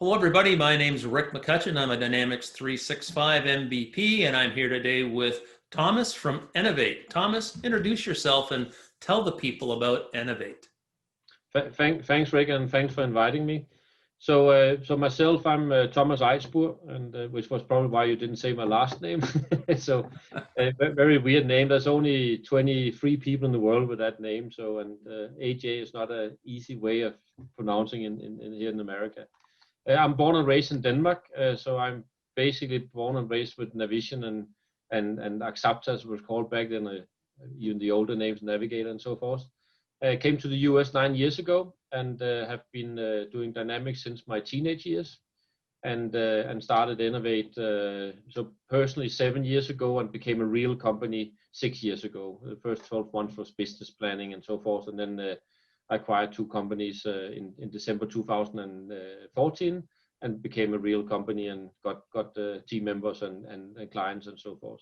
Hello, everybody. My name's Rick McCutcheon. I'm a Dynamics 365 MVP, and I'm here today with Thomas from Enavate. Thomas, introduce yourself and tell the people about Enavate. Thanks, Rick, and thanks for inviting me. So myself, I'm Thomas Ajspur, and which was probably why you didn't say my last name. So, very weird name. There's only 23 people in the world with that name. So, and AJ is not an easy way of pronouncing in here in America. I'm born and raised in Denmark, so I'm basically born and raised with Navision and Axapta, as it was called back then, even the older names, Navigator and so forth. Came to the US 9 years ago and have been doing Dynamics since my teenage years, and started Enavate so personally 7 years ago and became a real company 6 years ago. The first 12 months was business planning and so forth, and then I acquired two companies in December 2014 and became a real company and got team members and clients and so forth.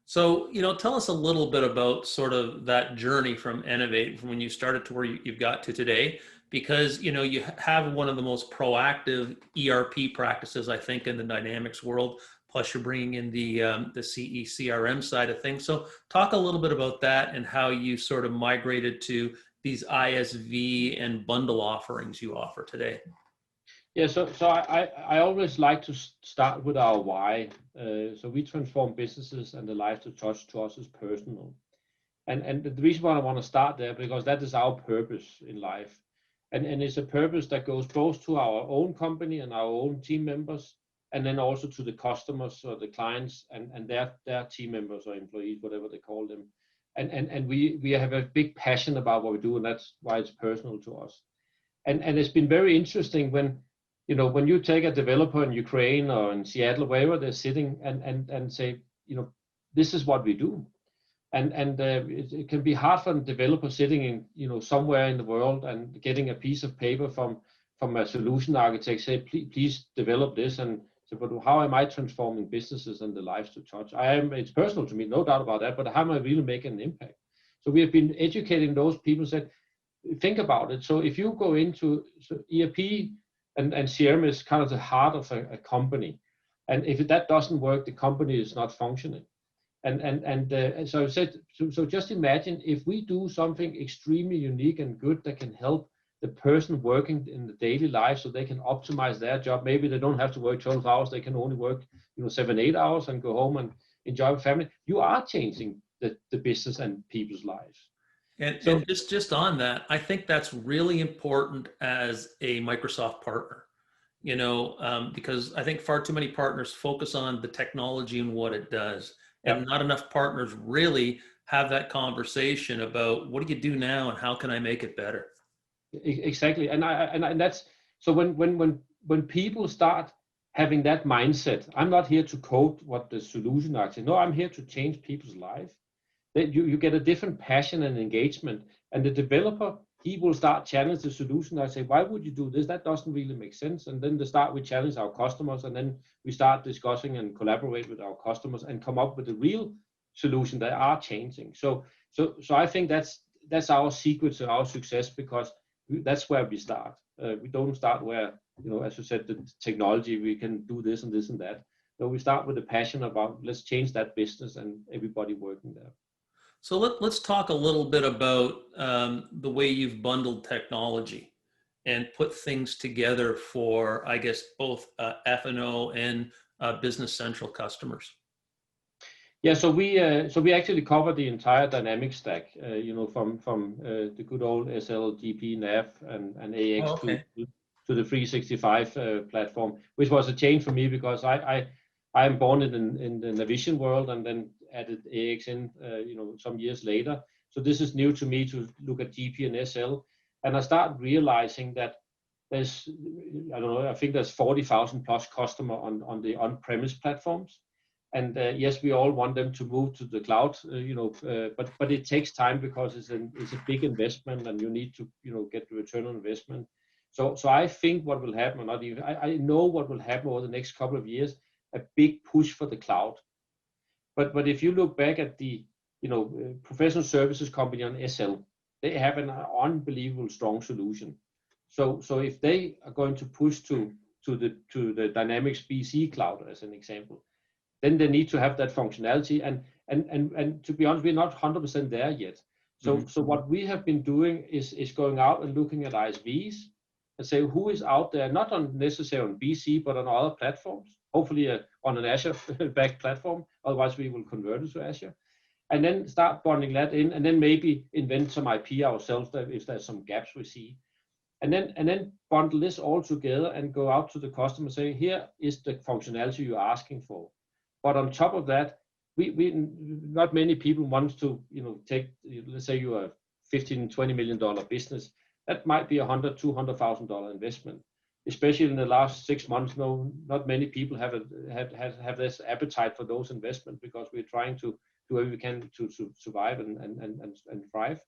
So, tell us a little bit about sort of that journey from Enavate, from when you started to where you've got to today, because, you have one of the most proactive ERP practices, I think, in the Dynamics world, plus you're bringing in the CE CRM side of things. So talk a little bit about that and how you sort of migrated to these ISV and bundle offerings you offer today. Yeah, so I always like to start with our why. So we transform businesses and the life to touch to us is personal. And the reason why I want to start there, because that is our purpose in life. And it's a purpose that goes both to our own company and our own team members, and then also to the customers or the clients and their team members or employees, whatever they call them. And we have a big passion about what we do, and that's why it's personal to us. And it's been very interesting when you take a developer in Ukraine or in Seattle, wherever they're sitting, and say, this is what we do, and it can be hard for a developer sitting in somewhere in the world and getting a piece of paper from a solution architect, say, please develop this, and say, but how am I transforming businesses and the lives to touch? It's personal to me, no doubt about that, but how am I really making an impact? So we have been educating those people, said, think about it. So if you go into ERP, and CRM is kind of the heart of a company, and if that doesn't work, the company is not functioning. And so I said, so just imagine if we do something extremely unique and good that can help the person working in the daily life, so they can optimize their job. Maybe they don't have to work 12 hours; they can only work 7-8 hours and go home and enjoy with family. You are changing the business and people's lives. And just on that, I think that's really important as a Microsoft partner, because I think far too many partners focus on the technology and what it does. And not enough partners really have that conversation about what do you do now and how can I make it better? Exactly. And that's, so when people start having that mindset, I'm not here to code what the solution architect, no, I'm here to change people's life. You get a different passion and engagement, and the developer, he will start challenge the solution. I say, why would you do this? That doesn't really make sense. And then we challenge our customers, and then we start discussing and collaborate with our customers and come up with a real solution that are changing. So I think that's our secret to our success, because that's where we start. We don't start where, as you said, the technology, we can do this and this and that. No, we start with a passion about let's change that business and everybody working there. So let's talk a little bit about the way you've bundled technology and put things together for, I guess, both F&O and Business Central customers. Yeah, so we actually cover the entire Dynamics stack, from the good old SL, GP, NAV, and AX to the 365 platform, which was a change for me because I am born in the Navision world and then added AX in, some years later. So this is new to me to look at GP and SL, and I started realizing that there's, I think there's 40,000 plus customer on the on-premise platforms. And yes, we all want them to move to the cloud, but it takes time because it's a big investment and you need to, get the return on investment. So I think what will happen, or not even, I know what will happen over the next couple of years, a big push for the cloud. But if you look back at the, professional services company on SL, they have an unbelievable strong solution. So if they are going to push to to the Dynamics BC cloud as an example, then they need to have that functionality. And to be honest, we're not 100% there yet. So what we have been doing is going out and looking at ISVs and say who is out there, not on necessarily on BC, but on other platforms, hopefully on an Azure-backed platform. Otherwise, we will convert it to Azure. And then start bundling that in, and then maybe invent some IP ourselves if there's some gaps we see. And then bundle this all together and go out to the customer saying, here is the functionality you're asking for. But on top of that, we not many people want to, take, let's say you are $15-20 million business. That might be $100,000-200,000 investment. Especially in the last 6 months, not many people have this appetite for those investments because we're trying to do whatever we can to survive and thrive.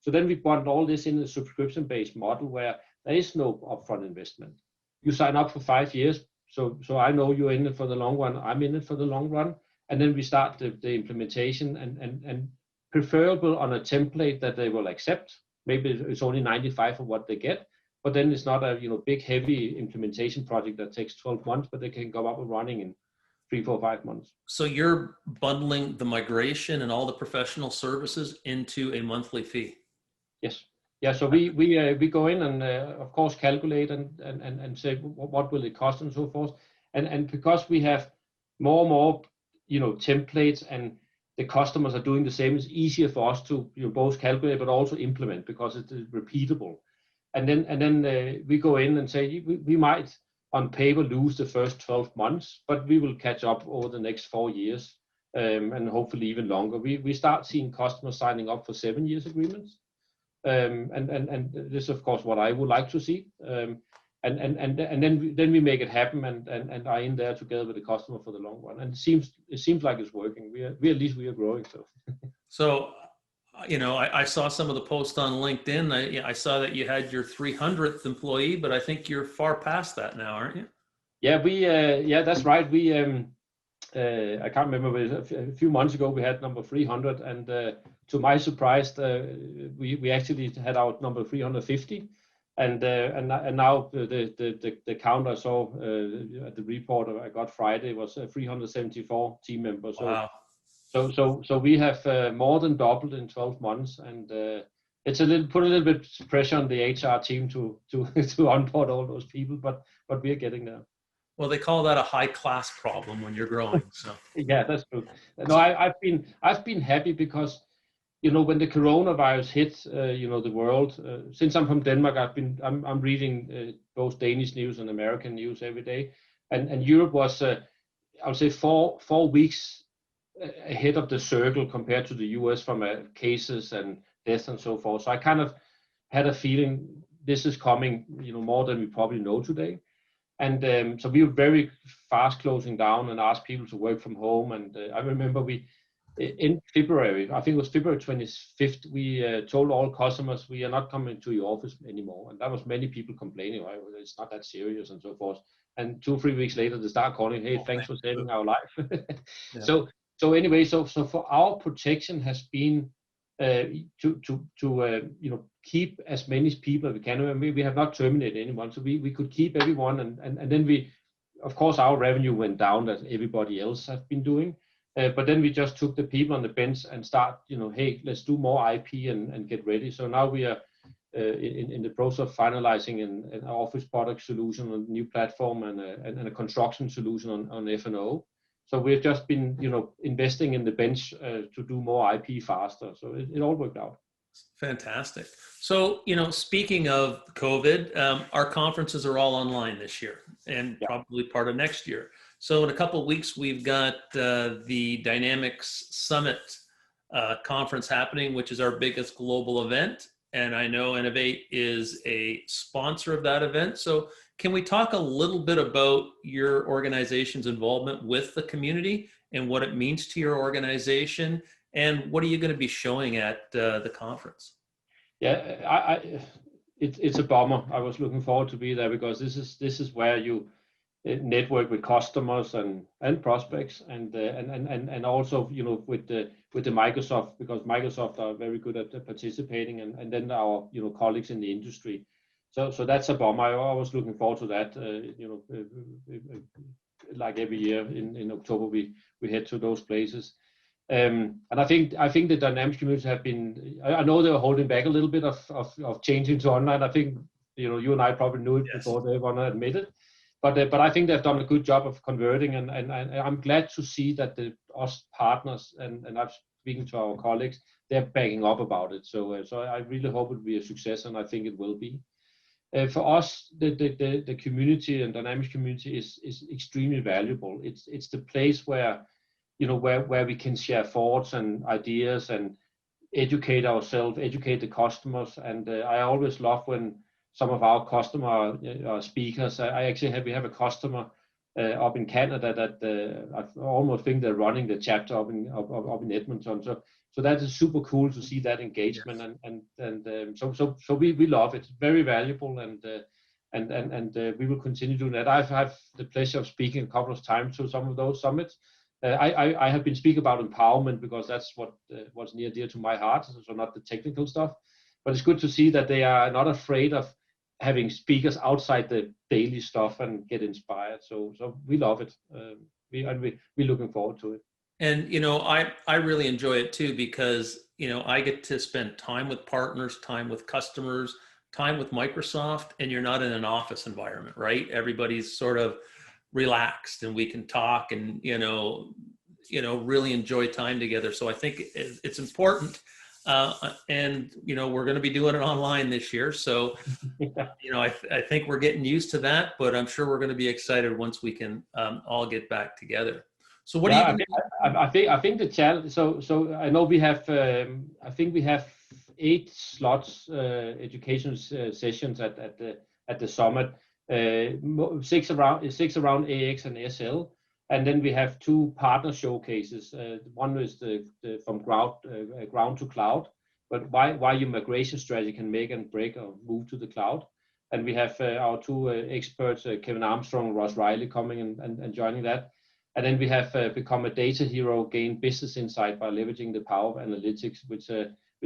So then we bundle all this in a subscription-based model where there is no upfront investment. You sign up for 5 years, so I know you're in it for the long run. I'm in it for the long run, and then we start the implementation and preferable on a template that they will accept. Maybe it's only 95 of what they get, but then it's not a big heavy implementation project that takes 12 months, but they can go up and running in 3, 4, 5 months. So you're bundling the migration and all the professional services into a monthly fee. Yes. Yeah. So we go in and of course calculate and say what will it cost and so forth. And because we have more templates and the customers are doing the same, it's easier for us to both calculate but also implement because it's repeatable. And then we go in and say we might on paper lose the first 12 months, but we will catch up over the next 4 years and hopefully even longer. We start seeing customers signing up for 7 years agreements. And this is of course what I would like to see. And then we make it happen and are in there together with the customer for the long run. And it seems like it's working. We at least we are growing. So, I saw some of the posts on LinkedIn. I saw that you had your 300th employee, but I think you're far past that now, aren't you? Yeah, that's right. We I can't remember, but a few months ago we had number 300, and to my surprise, we actually had our number 350. And now the count I saw at the report I got Friday was 374 team members. Wow. So we have more than doubled in 12 months, and it's put a little bit pressure on the HR team to onboard all those people, but we are getting there. Well, they call that a high class problem when you're growing. So yeah, that's true. No, I've been happy because when the coronavirus hit the world, since I'm from Denmark, I'm reading both Danish news and American news every day, and Europe was I would say four weeks ahead of the circle compared to the US from cases and deaths and so forth. So I kind of had a feeling this is coming more than we probably know today. And so we were very fast closing down and asked people to work from home. And I remember in February, I think it was February 25th, we told all customers we are not coming to your office anymore. And that was many people complaining, well, it's not that serious and so forth. And 2-3 weeks later, they start calling, hey, thanks for saving our life. Yeah. So anyway, so for our protection has been to keep as many people as we can. We have not terminated anyone, so we could keep everyone, and then we, of course, our revenue went down as everybody else has been doing, but then we just took the people on the bench and start, hey, let's do more IP and get ready. So now we are in the process of finalizing an office product solution, a new platform, and a construction solution on F&O. So we've just been, investing in the bench to do more IP faster. So it all worked out. Fantastic. So, speaking of COVID, our conferences are all online this year and probably part of next year. So in a couple of weeks, we've got the Dynamics Summit conference happening, which is our biggest global event. And I know Enavate is a sponsor of that event. So can we talk a little bit about your organization's involvement with the community and what it means to your organization? And what are you going to be showing at the conference? Yeah, it's a bummer. I was looking forward to be there because this is where you network with customers and prospects and also with the Microsoft, because Microsoft are very good at participating, and then our colleagues in the industry. So that's a bomb. I was looking forward to that. Like every year in October, we head to those places. And I think the Dynamics community have been. I know they were holding back a little bit of changing to online. I think you and I probably knew it Yes. before they want to admit it. But I think they've done a good job of converting, and I'm glad to see that us partners and I'm speaking to our colleagues, they're backing up about it. So I really hope it will be a success, and I think it will be. For us, the community and Dynamics community is extremely valuable. It's the place where where we can share thoughts and ideas and educate ourselves, educate the customers. And I always love when some of our customer speakers. We have a customer up in Canada that I almost think they're running the chapter up in Edmonton. So that is super cool to see that engagement. Yes. So we love it. It's very valuable, and we will continue doing that. I've had the pleasure of speaking a couple of times to some of those summits. I have been speaking about empowerment because that's what's near dear to my heart. So not the technical stuff, but it's good to see that they are not afraid of having speakers outside the daily stuff and get inspired. So we love it. We're looking forward to it. And I really enjoy it too, because I get to spend time with partners, time with customers, time with Microsoft, and you're not in an office environment, right? Everybody's sort of relaxed, and we can talk and really enjoy time together. So I think it's important, and we're going to be doing it online this year. So I think we're getting used to that, but I'm sure we're going to be excited once we can all get back together. So what do you? I think the challenge. So I know we have. I think we have 8 slots, education sessions at the summit. 6 around AX and SL, and then we have 2 partner showcases. One is from ground to cloud, but why your migration strategy can make and break or move to the cloud. And we have our 2 experts, Kevin Armstrong and Ross Riley, coming and joining that. And then we have become a data hero, gain business insight by leveraging the power of analytics, which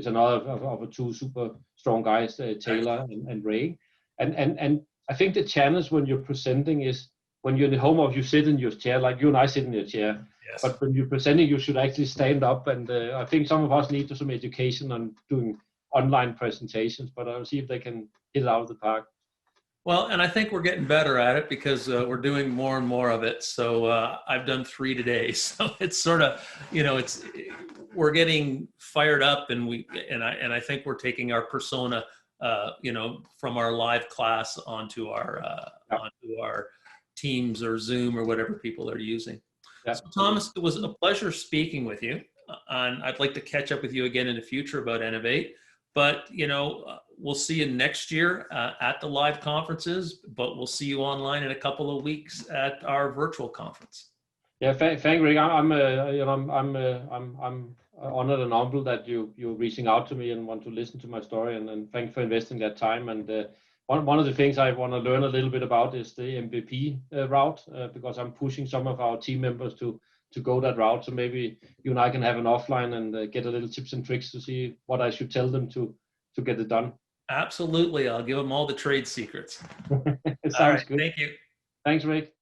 another of 2 super strong guys, Taylor and Ray. And I think the challenge when you're presenting is when you're in the home office, you sit in your chair, like you and I sit in your chair. Yes. But when you're presenting, you should actually stand up. And I think some of us need some education on doing online presentations, but I'll see if they can hit it out of the park. Well, and I think we're getting better at it because we're doing more and more of it. So I've done 3 today. So it's sort of, we're getting fired up, and I think we're taking our persona, from our live class onto our Teams or Zoom or whatever people are using. Yeah. So Thomas, it was a pleasure speaking with you, and I'd like to catch up with you again in the future about Enavate. But we'll see you next year at the live conferences, but we'll see you online in a couple of weeks at our virtual conference. Yeah, thank Rick. I'm honored and humbled that you're reaching out to me and want to listen to my story, and thanks for investing that time. And one of the things I want to learn a little bit about is the MVP route, because I'm pushing some of our team members to go that route. So maybe you and I can have an offline and get a little tips and tricks to see what I should tell them to get it done. Absolutely. I'll give them all the trade secrets. Sounds good. Thank you. Thanks, Rick.